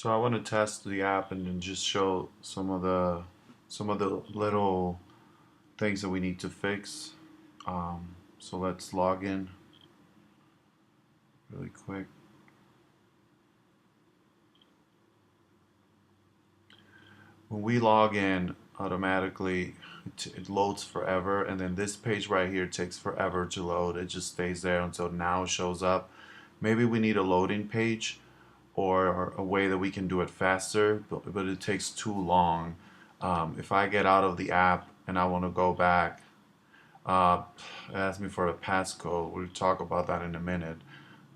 So I want to test the app and then just show some of the little things that we need to fix. So let's log in really quick. When we log in, automatically it loads forever, and then this page right here takes forever to load. It just stays there until now shows up. Maybe we need a loading page or a way that we can do it faster, but it takes too long. If I get out of the app and I want to go back, uh, it asks me for a passcode. We'll talk about that in a minute.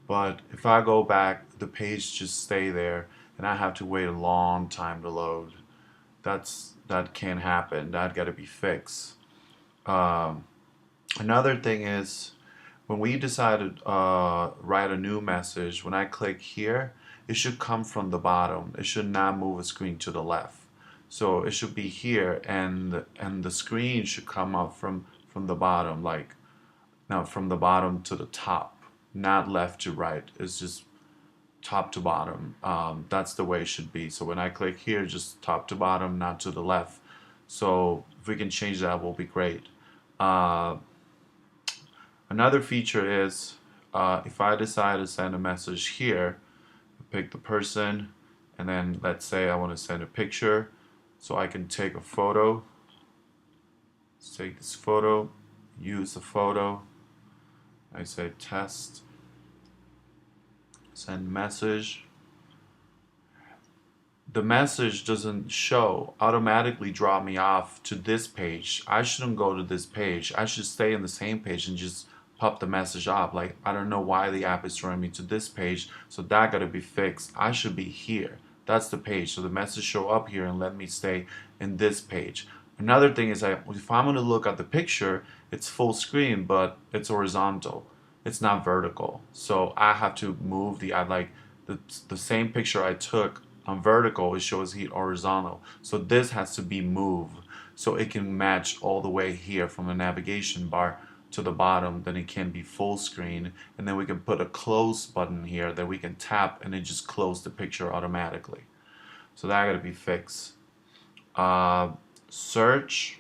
But if I go back, the page just stay there, and I have to wait a long time to load. That can't happen. That got to be fixed. Um, Another thing is when we decide to write a new message, when I click here, it should come from the bottom. It should not move a screen to the left. So it should be here, and the screen should come up from the bottom, like now from the bottom to the top, not left to right. It's just top to bottom. That's the way it should be. So when I click here, just top to bottom, not to the left. So if we can change that, will be great. Uh, Another feature is if I decide to send a message here, pick the person, and then let's say I want to send a picture, so I can take a photo. Let's take this photo, use the photo. I say test, send message. The message doesn't show, automatically drop me off to this page. I shouldn't go to this page. I should stay in the same page and just pop the message up. Like, I don't know why the app is throwing me to this page, so that gotta be fixed. I should be here. That's the page. So the message show up here and let me stay in this page. Another thing is if I'm gonna look at the picture, it's full screen, but it's horizontal. It's not vertical. So I have to move the same picture I took on vertical, it shows here horizontal. So this has to be moved so it can match all the way here from the navigation bar to the bottom. Then it can be full screen, and then we can put a close button here that we can tap and it just close the picture automatically. So that gotta be fixed. Uh, Search,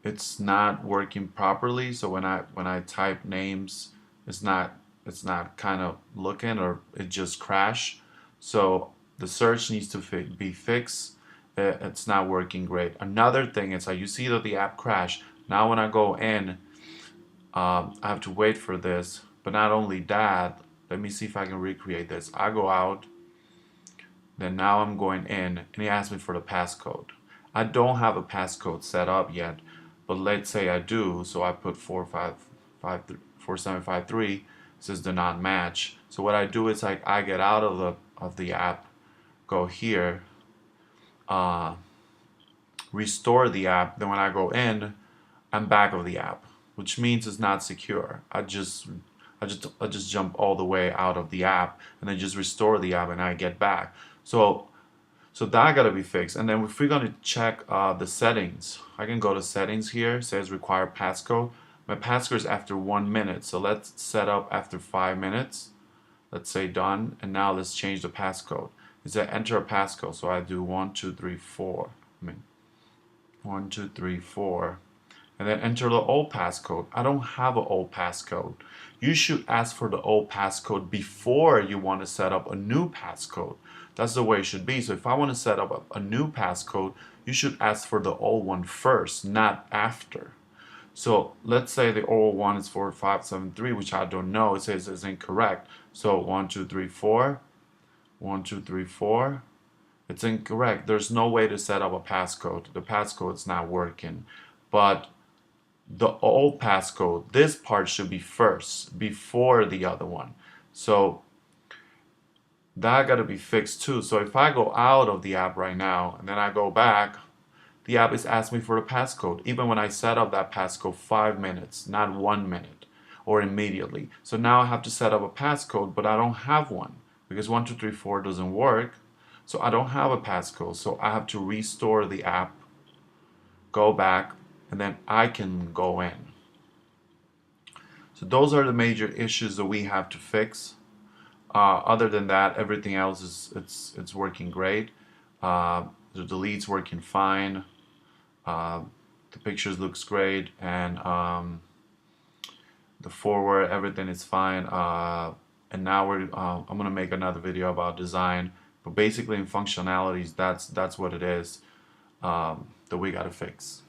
it's not working properly. So when I type names, it's not kind of looking, or it just crash. So the search needs to be fixed. It's not working great. Another thing is you see that the app crashed. Now when I go in, I have to wait for this. But not only that, let me see if I can recreate this. I go out, then now I'm going in, and he asks me for the passcode. I don't have a passcode set up yet, but let's say I do. So I put 4753. It says do not match. So what I do is I get out of the app, go here, uh, restore the app. Then when I go in, I'm back of the app, which means it's not secure. I just jump all the way out of the app and then just restore the app and I get back. So that gotta be fixed. And then if we're gonna check the settings, I can go to settings here. It says require passcode. My passcode is after 1 minute. So let's set up after 5 minutes. Let's say done. And now let's change the passcode. It says enter a passcode. So I do 1234. I mean 1234. And then enter the old passcode. I don't have an old passcode. You should ask for the old passcode before you want to set up a new passcode. That's the way it should be. So if I want to set up a new passcode, you should ask for the old one first, not after. So let's say the old one is 4573, which I don't know. It says it's incorrect. So 1234, 1234. It's incorrect. There's no way to set up a passcode. The passcode is not working. But the old passcode, this part should be first before the other one. So that got to be fixed too. So if I go out of the app right now and then I go back, the app is asking me for the passcode, even when I set up that passcode 5 minutes, not 1 minute or immediately. So now I have to set up a passcode, but I don't have one because 1234 doesn't work. So I don't have a passcode. So I have to restore the app, go back, and then I can go in. So those are the major issues that we have to fix. Other than that, everything else is it's working great. The delete's working fine. Uh, the pictures looks great, and the forward, everything is fine. And now I'm gonna make another video about design, but basically in functionalities, that's what it is that we gotta fix.